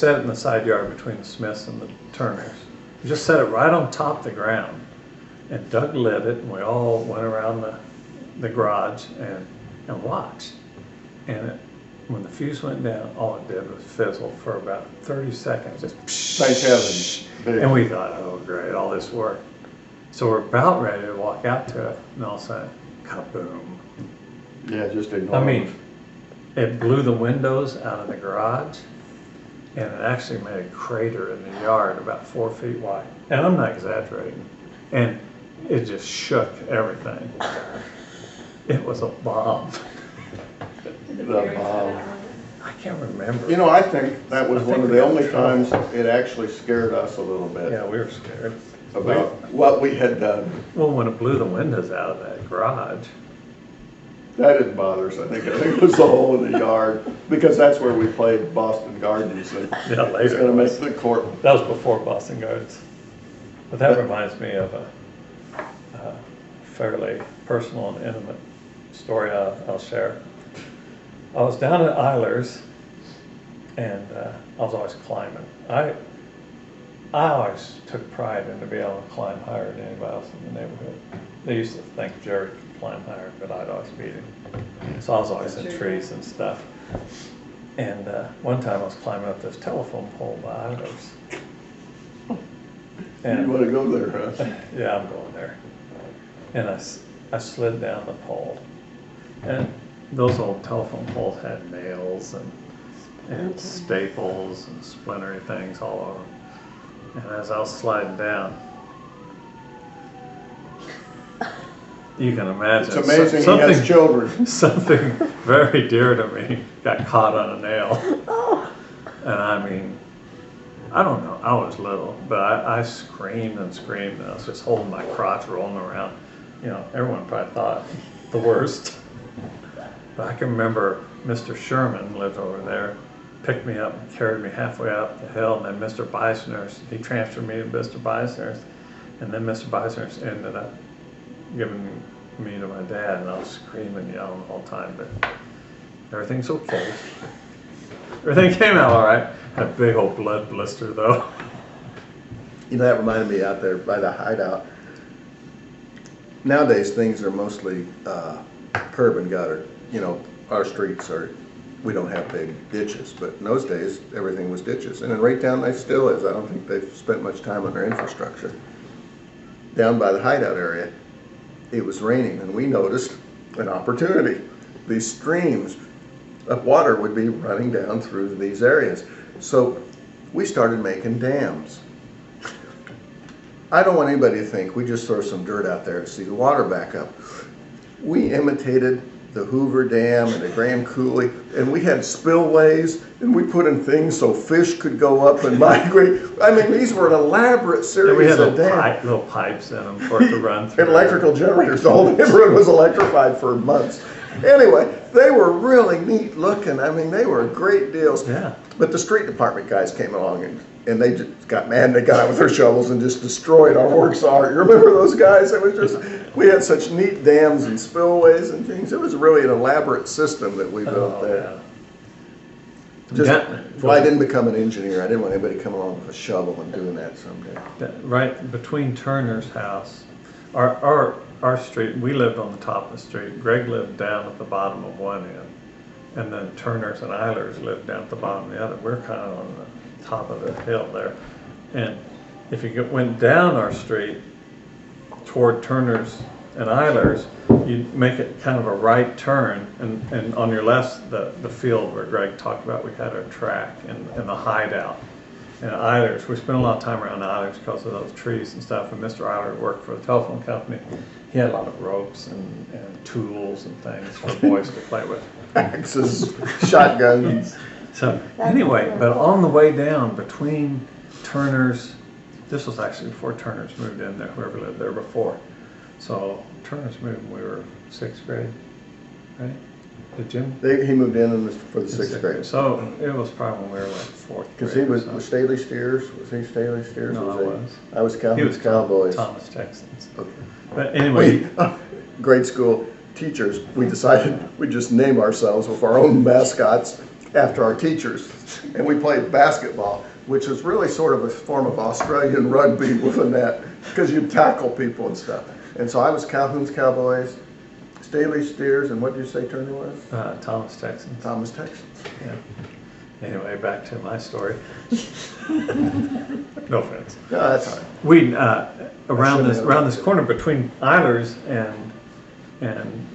set it in the side yard between the Smiths and the Turners. We just set it right on top of the ground. And Doug lit it, and we all went around the garage and watched. And when the fuse went down, all it did was fizzle for about 30 seconds. Just Thank heaven. and we thought, oh great, all this work. So we're about ready to walk out to it, and all of a sudden, kaboom. Yeah, just enormous. I mean, it blew the windows out of the garage, and it actually made a crater in the yard about 4 feet wide. And I'm not exaggerating. And it just shook everything. It was a bomb. The bomb. I can't remember. You know, I think that was I one think of we the got in only trouble. times it actually scared us a little bit Yeah, we were scared. about what we had done. Well, when it blew the windows out of that garage, That didn't bother us. I think it was the hole in the yard, because that's where we played Boston Gardens. And yeah, it's later. gonna it make was. the court. That was before Boston Gardens. But that reminds me of a fairly personal and intimate story I'll share. I was down at Eilers, and I was always climbing. I always took pride in to be able to climb higher than anybody else in the neighborhood. They used to think Jerry could climb higher, but I'd always beat him. So I was always in trees and stuff. And one time I was climbing up this telephone pole by Eilers. You wanna go there, huh? Yeah, I'm going there. And I slid down the pole. And those old telephone poles had nails and staples and splintery things all over them. And as I was sliding down, you can imagine. It's amazing he has children. Something very dear to me got caught on a nail. And I mean, I don't know, I was little, but I screamed and screamed, and I was just holding my crotch, rolling around. You know, everyone probably thought the worst. But I can remember Mr. Sherman lived over there, picked me up and carried me halfway up the hill, and then Mr. Beisner's, he transferred me to Mr. Beisner's, and then Mr. Beisner's ended up giving me to my dad, and I was screaming and yelling the whole time, but everything's okay. Everything came out all right. Had a big old blood blister though. You know, that reminded me out there by the hideout. Nowadays, things are mostly curb and gutter. You know, our streets are, we don't have big ditches, but in those days, everything was ditches. And in Raytown, they still is. I don't think they've spent much time on their infrastructure. Down by the hideout area, it was raining, and we noticed an opportunity. These streams of water would be running down through these areas. So we started making dams. I don't want anybody to think we just throw some dirt out there to see the water back up. We imitated the Hoover Dam and the Grand Coulee, and we had spillways, and we put in things so fish could go up and migrate. I mean, these were an elaborate series We had of dams. little pipes in them for it to run through. And electrical generators. The whole neighborhood was electrified for months. Anyway, they were really neat looking. I mean, they were great deals. Yeah. But the street department guys came along and they just got mad, and they got out with their shovels and just destroyed our works of art. You remember those guys? It was just, we had such neat dams and spillways and things. It was really an elaborate system that we built there. Yeah. Well, I didn't become an engineer. I didn't want anybody coming along with a shovel and doing that someday. Right between Turner's house, our street, we lived on the top of the street. Greg lived down at the bottom of one end, and then Turner's and Eilers lived down at the bottom of the other. We're kind of on the top of the hill there. And if you went down our street toward Turner's and Eilers, you make it kind of a right turn, and on your left, the field where Greg talked about, we had our track and the hideout. And Eilers, we spent a lot of time around Eilers because of those trees and stuff, and Mr. Eilers worked for the telephone company. He had a lot of ropes and tools and things for boys to play with. Axes, shotguns. So anyway, but on the way down between Turner's, this was actually before Turner's moved in there, whoever lived there before. So Turner's moved when we were 6th grade, right? Did Jim? He moved in for the 6th grade. So it was probably when we were like 4th grade. Because he was Staley Steers. Was he Staley Steers? No, I was. I was He was Cowboys. Thomas Texans. Okay. But anyway. Grade school teachers, we decided we'd just name ourselves with our own mascots. after our teachers, and we played basketball, which was really sort of a form of Australian rugby with a net, because you'd tackle people and stuff. And so I was Calhoun's Cowboys, Staley Steers, and what did you say Turner was? Thomas Texans. Thomas Texans. Yeah. Anyway, back to my story. No offense. No, that's all right. We around shouldn't have this interrupted. corner between Eilers and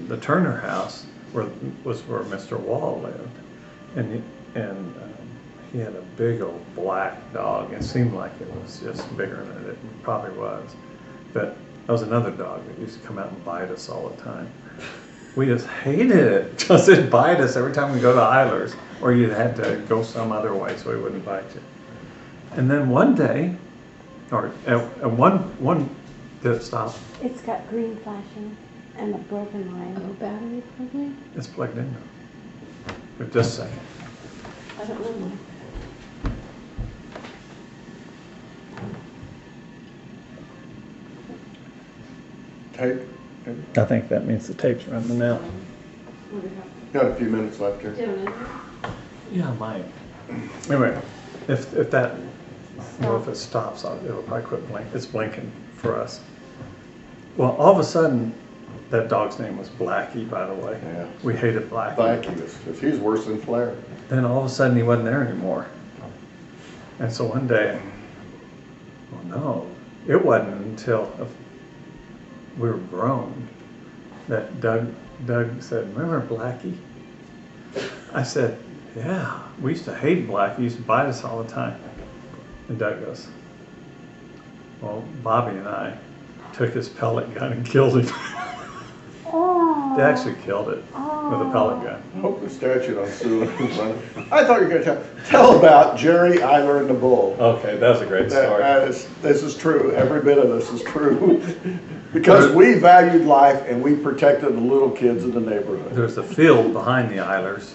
the Turner house was where Mr. Wall lived, and he had a big old black dog. It seemed like it was just bigger than it probably was, but that was another dog that used to come out and bite us all the time. We just hated it. Just it'd bite us every time we go to Eilers, or you had to go some other way so he wouldn't bite you. And then one day, or one did it stop? It's got green flashing and a broken line. No battery probably? It's plugged in now. But just a second. I don't know. Tape? I think that means the tape's running out. Got a few minutes left here. Yeah, I might. Anyway, if that, well, if it stops, it'll probably quit blinking. It's blinking for us. Well, all of a sudden, that dog's name was Blackie, by the way. Yeah. We hated Blackie. Blackie he's worse than Flair. Then all of a sudden, he wasn't there anymore. And so one day, well, no, it wasn't until we were grown that Doug said, "Remember Blackie?" I said, "Yeah, we used to hate Blackie. He used to bite us all the time." And Doug goes, "Well, Bobby and I took his pellet gun and killed him." Oh. They actually killed it with a pellet gun. I hope the statute on suing is running. I thought you were going to tell about Jerry, Eiler, and the Bull. Okay, that's a great story. This is true. Every bit of this is true. Because we valued life and we protected the little kids in the neighborhood. There's a field behind the Eilers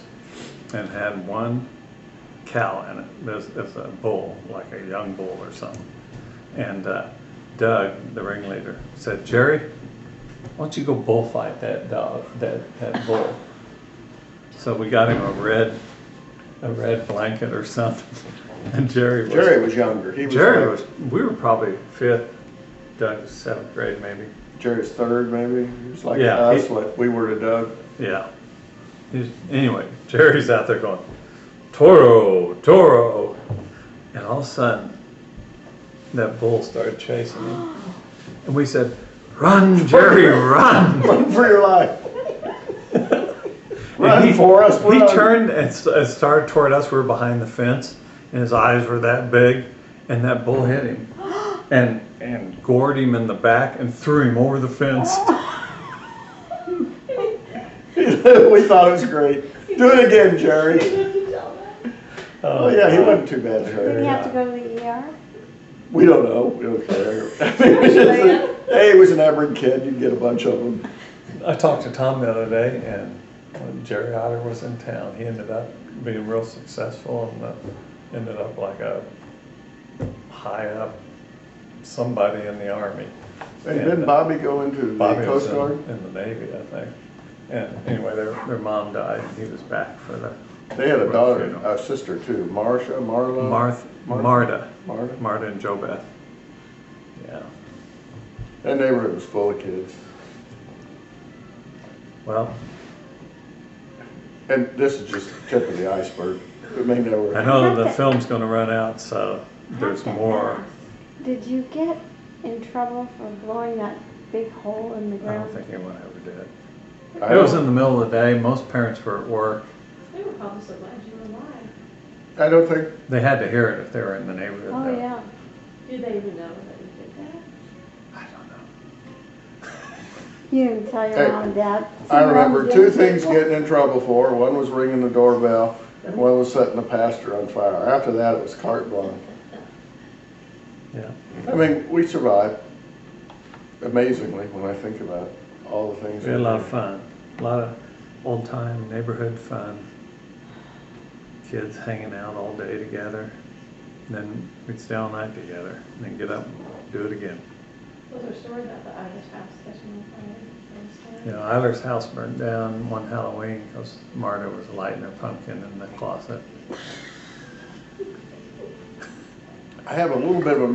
and had one cow in it. There's a bull, like a young bull or something. And Doug, the ringleader, said, "Jerry, why don't you go bullfight that dog, that bull?" So we got him a red blanket or something. And Jerry was younger. We were probably 5th, Doug was 7th grade maybe. Jerry's 3rd maybe. He was like Yeah, us, what we were to Doug. Yeah. Anyway, Jerry's out there going, "Toro, Toro." And all of a sudden, that bull started chasing him. And we said, "Run, Jerry, run." Run for your life. And Run for us. He Run. turned and started toward us. We were behind the fence, and his eyes were that big, and that bull hit him and gored him in the back and threw him over the fence. We thought it was great. Do it again, Jerry. Oh yeah, he wasn't too bad, Did Jerry. he have to go to the ER? We don't know. We don't care. Hey, he was an average kid. You'd get a bunch of them. I talked to Tom the other day, and when Jerry Otter was in town, he ended up being real successful and ended up like a high up somebody in the Army. And didn't Bobby go into the Bobby was Coast Guard? in the Navy, I think. And anyway, their mom died, and he was back for the They had a daughter, funeral. a sister too, Marla? Marta Marta? and Jo Beth. Yeah. That neighborhood was full of kids. Well, And this is just the tip of the iceberg. It may never. I know the film's going to run out, so there's more. Did you get in trouble for blowing that big hole in the I don't ground? think anyone ever did. I It was don't- in the middle of the day. Most parents were at work. They were probably so glad you were alive. I don't think, They had to hear it if they were in the neighborhood. Oh, though. yeah. Did they even know that you did that? I don't know. You didn't tell your Hey, mom and dad? I remember Sometimes two young things people- getting in trouble for. One was ringing the doorbell, and one was setting the pasture on fire. After that, it was carte blanche. Yeah. I mean, we survived, amazingly, when I think about it, all the things. We had a lot of fun. A lot of old time neighborhood fun. Kids hanging out all day together. And then we'd stay all night together and then get up and do it again. Was there a story about the Irish house catching on fire? You know, Eiler's house burned down one Halloween because Marta was lighting her pumpkin in the closet. I have a little bit of a